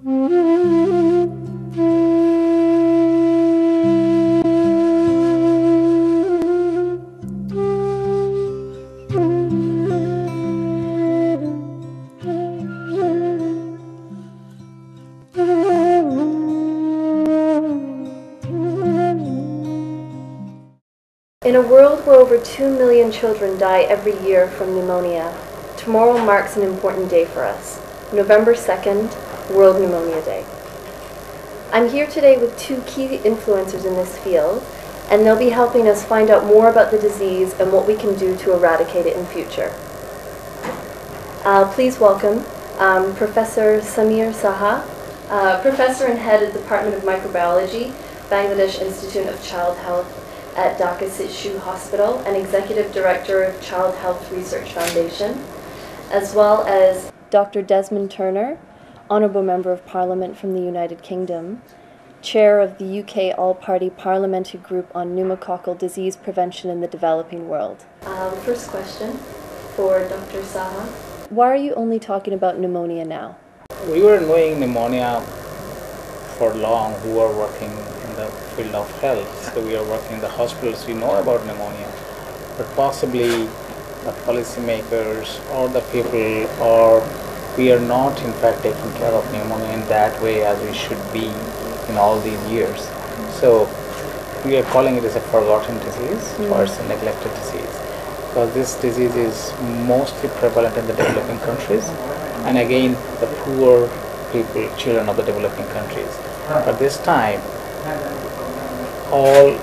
In a world where over 2 million children die every year from pneumonia, tomorrow marks an important day for us, November 2nd, World Pneumonia Day. I'm here today with two key influencers in this field, and they'll be helping us find out more about the disease and what we can do to eradicate it in future. Please welcome Professor Samir Saha, Professor and Head of the Department of Microbiology, Bangladesh Institute of Child Health at Dhaka CHRF Hospital and Executive Director of Child Health Research Foundation, as well as Dr. Desmond Turner, Honourable Member of Parliament from the United Kingdom, Chair of the UK All-Party Parliamentary Group on Pneumococcal Disease Prevention in the Developing World. First question for Dr. Saha. Why are you only talking about pneumonia now? We were knowing pneumonia for long who are working in the field of health. So we are working in the hospitals, we know about pneumonia, but possibly the policymakers or the people, or we are not in fact taking care of pneumonia in that way as we should be in all these years. So we are calling it as a forgotten disease or it's a neglected disease, because this disease is mostly prevalent in the developing countries, and again the poor people, children of the developing countries. But this time, a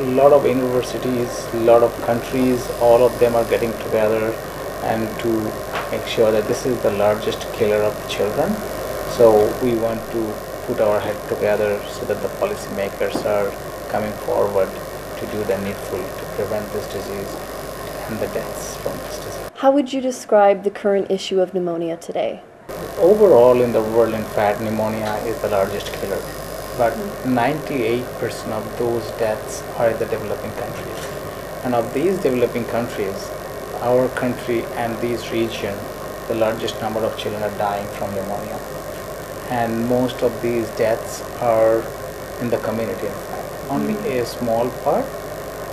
lot of universities, a lot of countries, all of them are getting together and to make sure that this is the largest killer of the children. So we want to put our head together so that the policymakers are coming forward to do the needful to prevent this disease and the deaths from this disease. How would you describe the current issue of pneumonia today? Overall in the world, in fact, pneumonia is the largest killer. But 98% of those deaths are in the developing countries. And of these developing countries, our country and these regions, the largest number of children are dying from pneumonia. And most of these deaths are in the community, in fact. Only a small part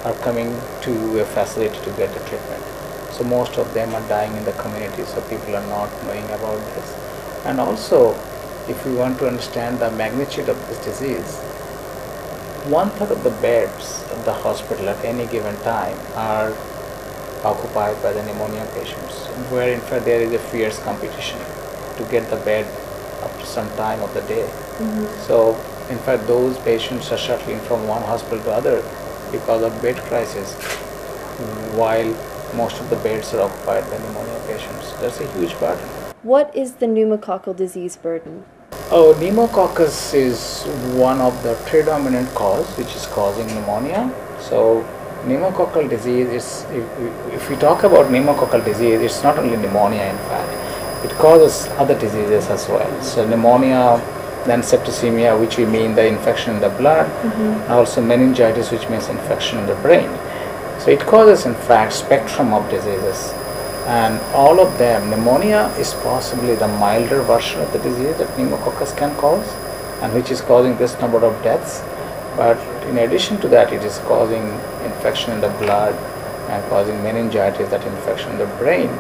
are coming to a facility to get the treatment. So most of them are dying in the community, so people are not knowing about this. And also, if we want to understand the magnitude of this disease, 1/3 of the beds of the hospital at any given time are occupied by the pneumonia patients, where in fact there is a fierce competition to get the bed up to some time of the day. So in fact those patients are shuttling from one hospital to other because of bed crisis, while most of the beds are occupied by pneumonia patients. That's a huge burden. What is the pneumococcal disease burden? Oh, pneumococcus is one of the predominant cause which is causing pneumonia. So pneumococcal disease is, if we talk about pneumococcal disease, it's not only pneumonia in fact. It causes other diseases as well. So pneumonia, then septicemia, which we mean the infection in the blood, and also meningitis, which means infection in the brain. So it causes in fact spectrum of diseases. And all of them, pneumonia is possibly the milder version of the disease that pneumococcus can cause, and which is causing this number of deaths. But in addition to that, it is causing infection in the blood and causing meningitis, that infection in the brain.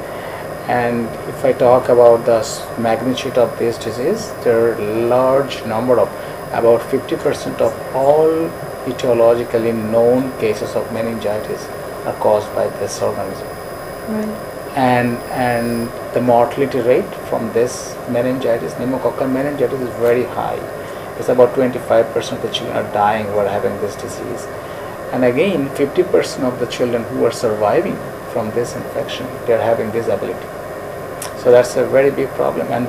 And if I talk about the magnitude of this disease, there are large number of, about 50% of all etiologically known cases of meningitis are caused by this organism. Right. And the mortality rate from this meningitis, pneumococcal meningitis, is very high. It's about 25% of the children are dying who are having this disease. And again, 50% of the children who are surviving from this infection, they are having disability. So that's a very big problem. And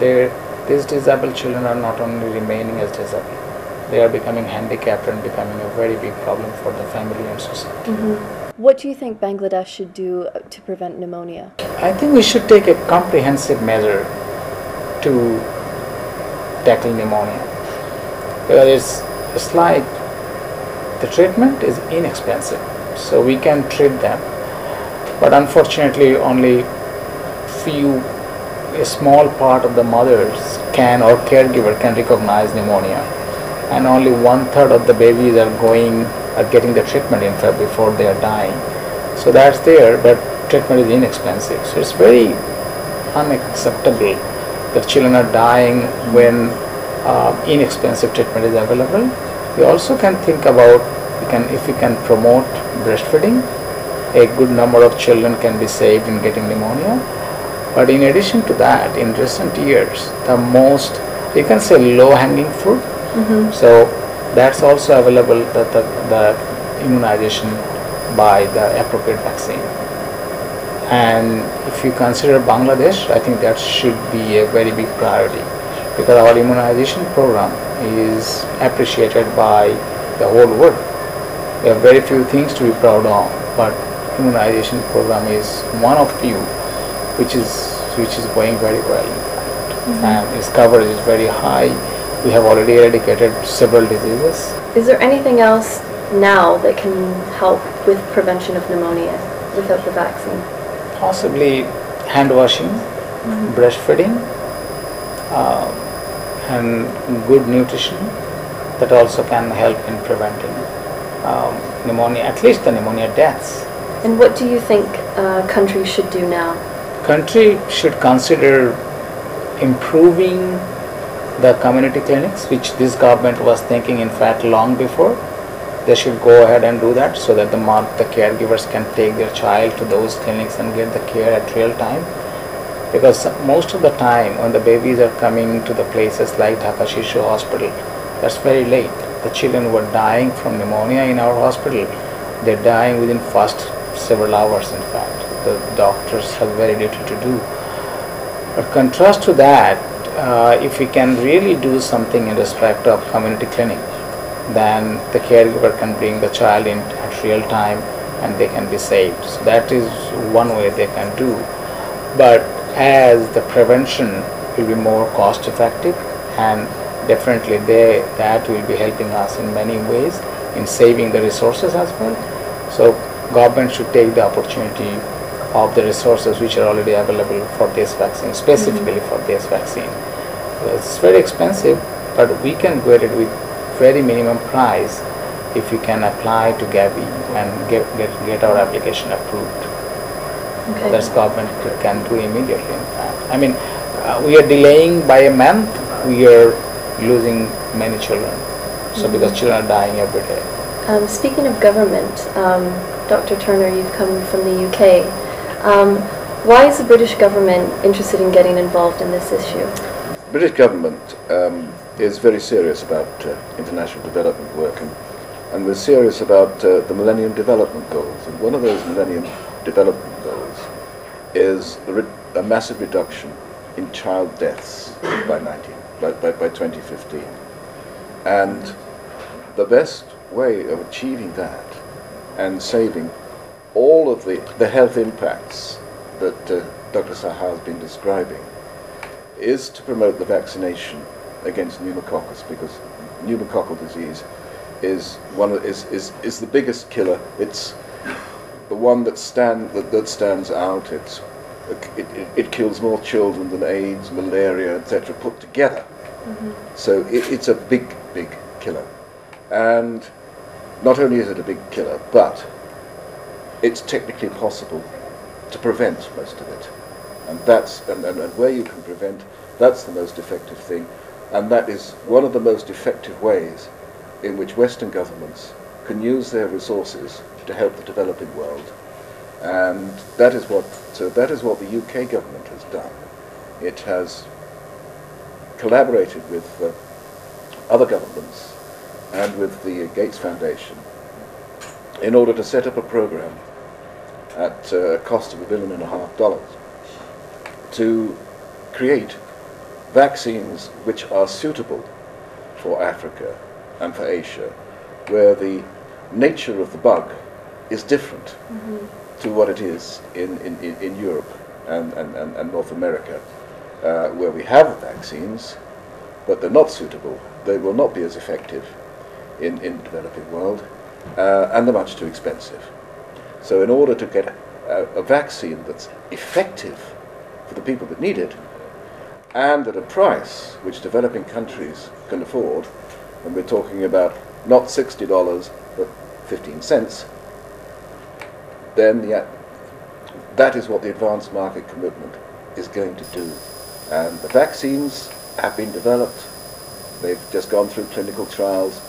these disabled children are not only remaining as disabled, they are becoming handicapped and becoming a very big problem for the family and society. What do you think Bangladesh should do to prevent pneumonia? I think we should take a comprehensive measure to tackle pneumonia. Because it's like the treatment is inexpensive, so we can treat them. But unfortunately, only a small part of the mothers can or caregiver can recognize pneumonia, and only 1/3 of the babies are getting the treatment in fact before they are dying. So that's there, but treatment is inexpensive. So it's very unacceptable that children are dying when inexpensive treatment is available. We also can think about if we can promote breastfeeding, a good number of children can be saved in getting pneumonia. But in addition to that, in recent years, the most, you can say, low-hanging fruit. So that's also available, the immunization by the appropriate vaccine. And if you consider Bangladesh, I think that should be a very big priority, because our immunization program is appreciated by the whole world. We have very few things to be proud of, but immunization program is one of few which is going very well, in fact. And its coverage is very high. We have already eradicated several diseases. Is there anything else now that can help with prevention of pneumonia without the vaccine? Possibly hand washing, breastfeeding, and good nutrition that also can help in preventing pneumonia, at least the pneumonia deaths. And what do you think countries should do now? Country should consider improving the community clinics, which this government was thinking in fact long before. They should go ahead and do that so that the caregivers can take their child to those clinics and get the care at real time. Because most of the time when the babies are coming to the places like Dhaka Shishu Hospital, that's very late. The children who are dying from pneumonia in our hospital, they're dying within first several hours in fact. The doctors have very little to do. But contrast to that, if we can really do something in respect of community clinic, then the caregiver can bring the child in at real time and they can be saved. So that is one way they can do. But as the prevention will be more cost effective, and definitely that will be helping us in many ways in saving the resources as well. So government should take the opportunity of the resources which are already available for this vaccine, specifically for this vaccine. It's very expensive, but we can get it with very minimum price if we can apply to Gavi and get our application approved. Okay. That's government can do immediately, in fact. I mean, we are delaying by a month, we are losing many children. So because children are dying every day. Speaking of government, Dr. Turner, you've come from the UK. Why is the British government interested in getting involved in this issue? British government is very serious about international development work, and we're serious about the Millennium Development Goals. And one of those Millennium Development Goals is a massive reduction in child deaths by 2015. And the best way of achieving that and saving all of the health impacts that Dr. Saha has been describing is to promote the vaccination against pneumococcus, because pneumococcal disease is the biggest killer. It's the one that stands out. It kills more children than AIDS, malaria, etc. put together. So it's a big killer. And not only is it a big killer, but it's technically possible to prevent most of it. And where you can prevent, that's the most effective thing. And that is one of the most effective ways in which Western governments can use their resources to help the developing world. And that is what the UK government has done. It has collaborated with other governments and with the Gates Foundation in order to set up a program at a cost of $1.5 billion to create vaccines which are suitable for Africa and for Asia, where the nature of the bug is different to what it is in Europe and North America, where we have vaccines, but they're not suitable. They will not be as effective in the developing world, and they're much too expensive. So in order to get a vaccine that's effective for the people that need it, and at a price which developing countries can afford, and we're talking about not $60 but 15 cents, then that is what the advanced market commitment is going to do. And the vaccines have been developed. They've just gone through clinical trials.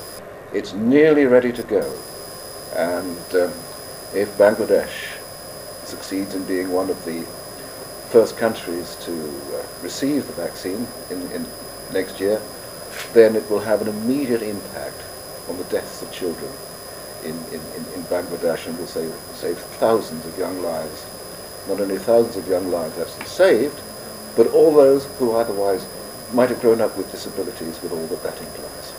It's nearly ready to go. And if Bangladesh succeeds in being one of the first countries to receive the vaccine in next year, then it will have an immediate impact on the deaths of children in Bangladesh, and will save thousands of young lives. Not only thousands of young lives have been saved, but all those who otherwise might have grown up with disabilities with all that that implies.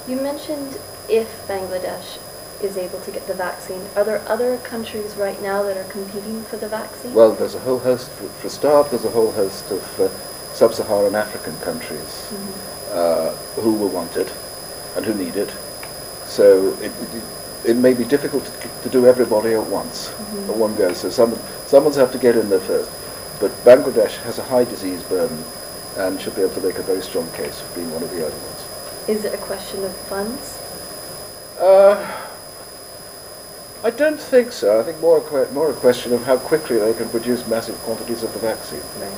You mentioned if Bangladesh is able to get the vaccine. Are there other countries right now that are competing for the vaccine? Well, there's a whole host, for a start, there's a whole host of sub-Saharan African countries who will want it and who need it. So it may be difficult to do everybody at once, at one go. So someone's have to get in there first. But Bangladesh has a high disease burden and should be able to make a very strong case for being one of the early ones. Is it a question of funds? I don't think so. I think more a question of how quickly they can produce massive quantities of the vaccine. Right.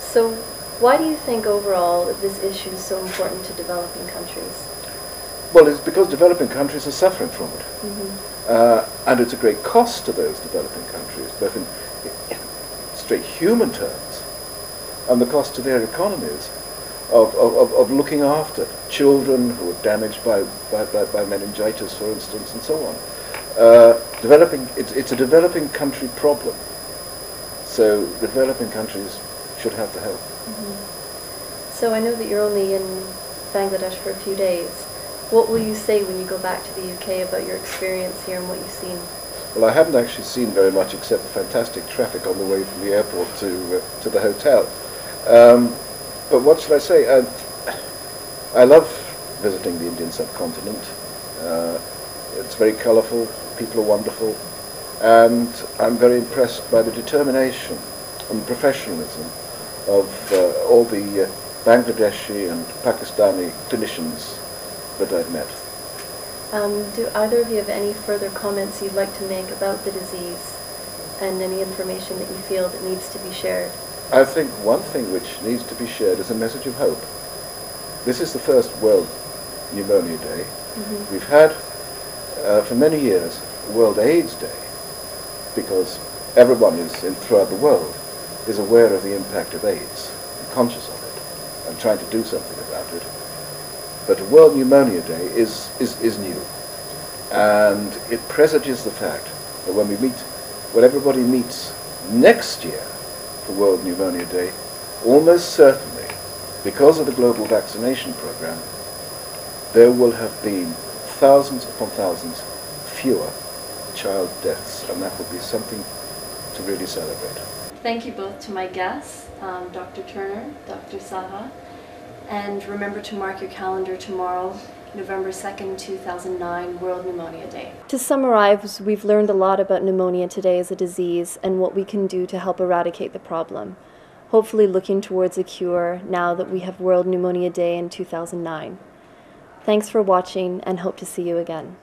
So why do you think overall that this issue is so important to developing countries? Well, it's because developing countries are suffering from it. And it's a great cost to those developing countries, both in straight human terms and the cost to their economies of looking after children who are damaged by meningitis, for instance, and so on. It's a developing country problem. So the developing countries should have the help. So I know that you're only in Bangladesh for a few days. What will you say when you go back to the UK about your experience here and what you've seen? Well, I haven't actually seen very much except the fantastic traffic on the way from the airport to the hotel. But what should I say? I love visiting the Indian subcontinent. It's very colourful, people are wonderful, and I'm very impressed by the determination and professionalism of all the Bangladeshi and Pakistani clinicians that I've met. Do either of you have any further comments you'd like to make about the disease and any information that you feel that needs to be shared? I think one thing which needs to be shared is a message of hope. This is the first World Pneumonia Day. We've had, for many years, World AIDS Day, because everyone throughout the world is aware of the impact of AIDS, and conscious of it, and trying to do something about it. But World Pneumonia Day is new, and it presages the fact that when everybody meets next year for World Pneumonia Day, almost certainly, because of the global vaccination program, there will have been thousands upon thousands fewer child deaths, and that will be something to really celebrate. Thank you both to my guests, Dr. Turner, Dr. Saha, and remember to mark your calendar tomorrow, November 2nd, 2009, World Pneumonia Day. To summarize, we've learned a lot about pneumonia today as a disease and what we can do to help eradicate the problem, hopefully looking towards a cure now that we have World Pneumonia Day in 2009. Thanks for watching and hope to see you again.